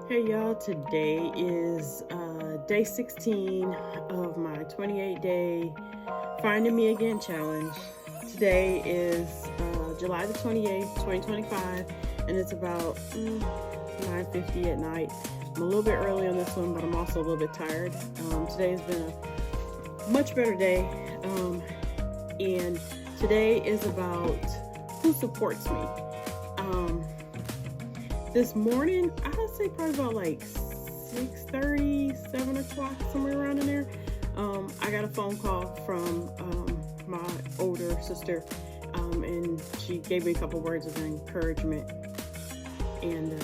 Hey y'all, today is day 16 of my 28-day Finding Me Again challenge. Today is July the 28th, 2025, and it's about 9:50 at night. I'm a little bit early on this one, but I'm also a little bit tired. Today has been a much better day, and today is about who supports me. This morning, I would say probably about like 6:30, 7 o'clock, somewhere around in there. I got a phone call from my older sister, and she gave me a couple words of encouragement, and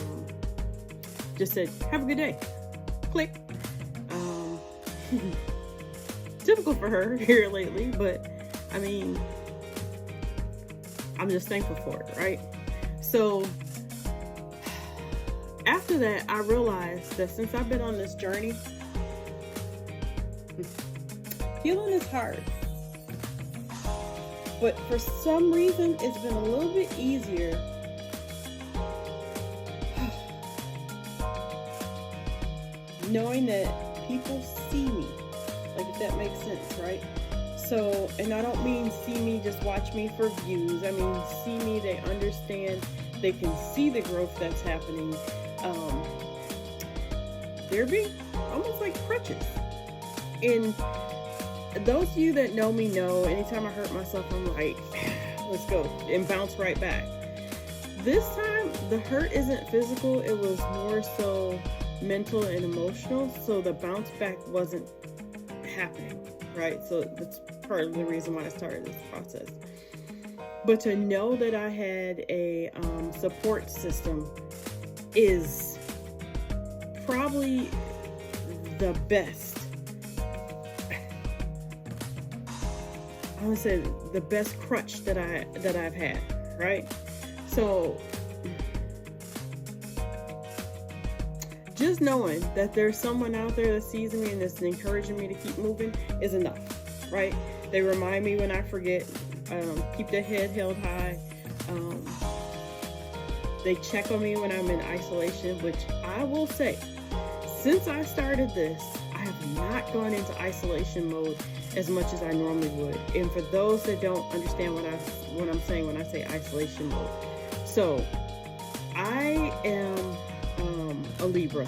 just said, "Have a good day." Click. Typical for her here lately, but I mean, I'm just thankful for it, right? So after that, I realized that since I've been on this journey, healing is hard. But for some reason, it's been a little bit easier knowing that people see me. Like, if that makes sense, right? So, and I don't mean see me, just watch me for views. I mean, see me, they understand, they can see the growth that's happening. They're being almost like crutches. And those of you that know me know, anytime I hurt myself, I'm like, let's go, and bounce right back. This time, the hurt isn't physical, it was more so mental and emotional, so the bounce back wasn't happening, right? So that's part of the reason why I started this process. But to know that I had a support system is probably the best. I want to say the best crutch that I've had, right? So just knowing that there's someone out there that sees me and that's encouraging me to keep moving is enough, right? They remind me when I forget, keep the head held high. They check on me when I'm in isolation, which I will say, since I started this, I have not gone into isolation mode as much as I normally would. And for those that don't understand what I'm saying when I say isolation mode, so I am a Libra,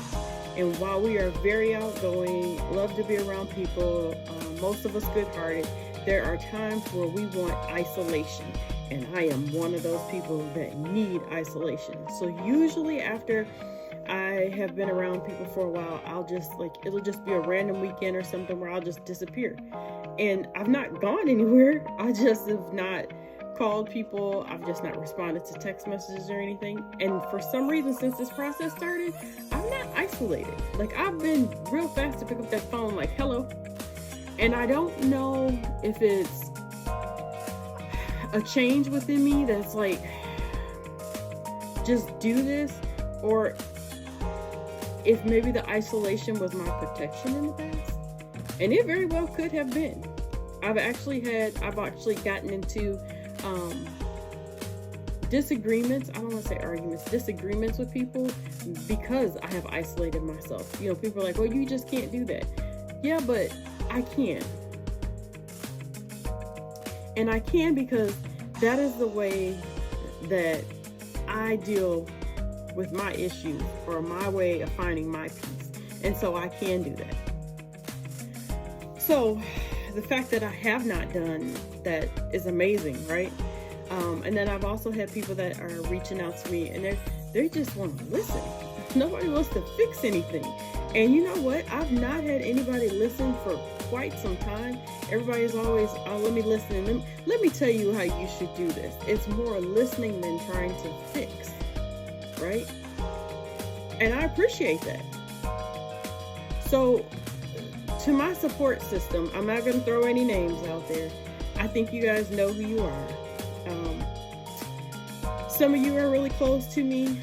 and while we are very outgoing, love to be around people, most of us good-hearted, there are times where we want isolation, and I am one of those people that need isolation. So usually after I have been around people for a while, it'll just be a random weekend or something where I'll just disappear. And I've not gone anywhere. I just have not called people. I've just not responded to text messages or anything. And for some reason, since this process started, I'm not isolated. Like, I've been real fast to pick up that phone, like, hello. And I don't know if it's a change within me that's like, just do this, or if maybe the isolation was my protection in the past. And it very well could have been. I've actually gotten into disagreements. I don't want to say arguments, disagreements with people because I have isolated myself. You know, people are like, well, you just can't do that. Yeah, but I can. And I can because that is the way that I deal with my issues, or my way of finding my peace. And so I can do that. So the fact that I have not done that is amazing, right? And then I've also had people that are reaching out to me, and they just want to listen. Nobody wants to fix anything. And you know what? I've not had anybody listen for quite some time. Everybody's always, oh, let me listen, and let me tell you how you should do this. It's more listening than trying to fix, right? And I appreciate that. So to my support system, I'm not going to throw any names out there. I think you guys know who you are. Some of you are really close to me.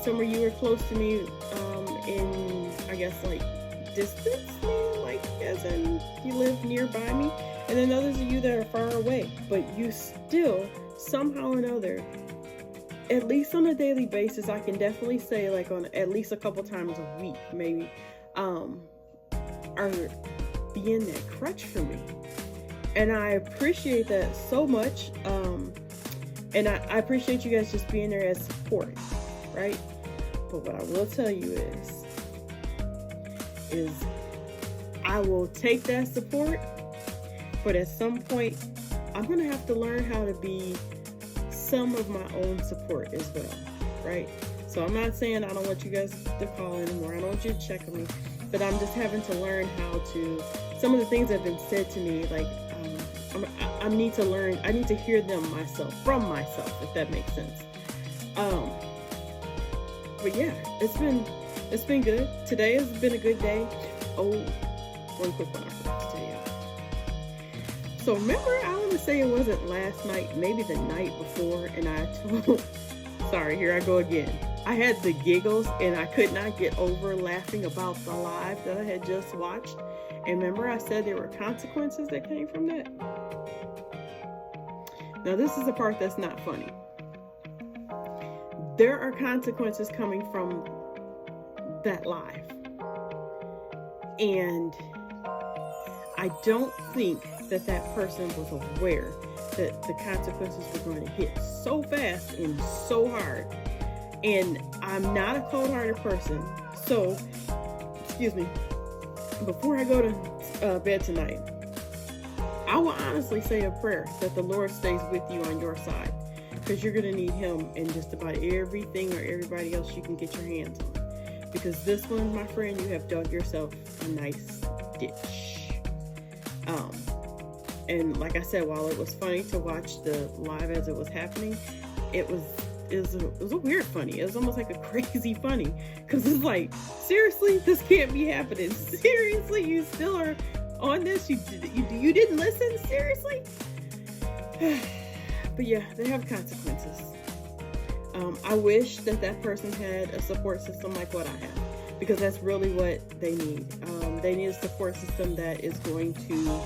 Some of you are close to me in, I guess, like distance, like as in you live nearby me. And then others of you that are far away, but you still somehow or another at least on a daily basis, I can definitely say like on at least a couple times a week, maybe, are being that crutch for me. And I appreciate that so much. And I appreciate you guys just being there as support, right? But what I will tell you is I will take that support, but at some point, I'm going to have to learn how to be some of my own support as well, right? So I'm not saying I don't want you guys to call anymore. I don't want you to check on me, but I'm just having to learn how to, some of the things that have been said to me, like, I need to learn, I need to hear them from myself, if that makes sense. But yeah, it's been good. Today has been a good day. Oh, one quick one I forgot to tell you. So remember, I want to say it wasn't last night, maybe the night before, and I told, sorry, here I go again. I had the giggles and I could not get over laughing about the live that I had just watched. And remember I said there were consequences that came from that? Now this is the part that's not funny. There are consequences coming from that live. And I don't think that person was aware that the consequences were going to hit so fast and so hard. And I'm not a cold-hearted person. So, excuse me, before I go to bed tonight, I will honestly say a prayer that the Lord stays with you on your side, because you're going to need him in just about everything or everybody else you can get your hands on. Because this one, my friend, you have dug yourself a nice ditch. And like I said, while it was funny to watch the live as it was happening, it was a weird funny. It was almost like a crazy funny, because it's like, seriously, this can't be happening. Seriously, you still are on this? You didn't listen? Seriously? But yeah, they have consequences. I wish that person had a support system like what I have, because that's really what they need. They need a support system that is going to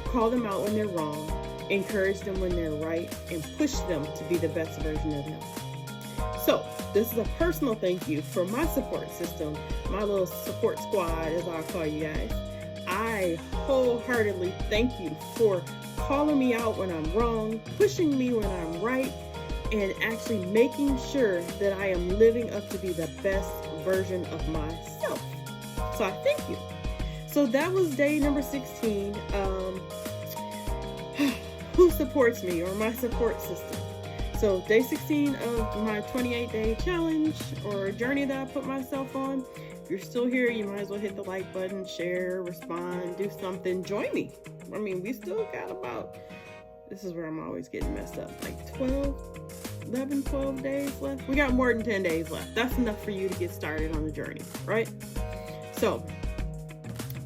call them out when they're wrong, encourage them when they're right, and push them to be the best version of them. So this is a personal thank you for my support system, my little support squad, as I'll call you guys. I wholeheartedly thank you for calling me out when I'm wrong, pushing me when I'm right, and actually making sure that I am living up to be the best version of myself. So I thank you. So that was day number 16. Who supports me, or my support system? So day 16 of my 28-day challenge or journey that I put myself on. If you're still here, you might as well hit the like button, share, respond, do something, join me. I mean, we still got about, this is where I'm always getting messed up, like 12 days left. We got more than 10 days left. That's enough for you to get started on the journey, right? So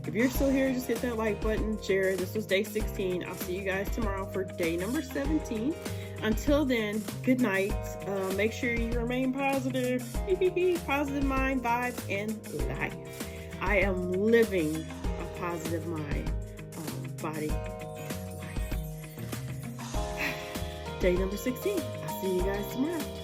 if you're still here, just hit that like button, share. This was day 16. I'll see you guys tomorrow for day number 17. Until then, good night. Make sure you remain positive. Positive mind, vibe, and life. I am living a positive mind, body, and life. Day number 16. I'll see you guys tomorrow.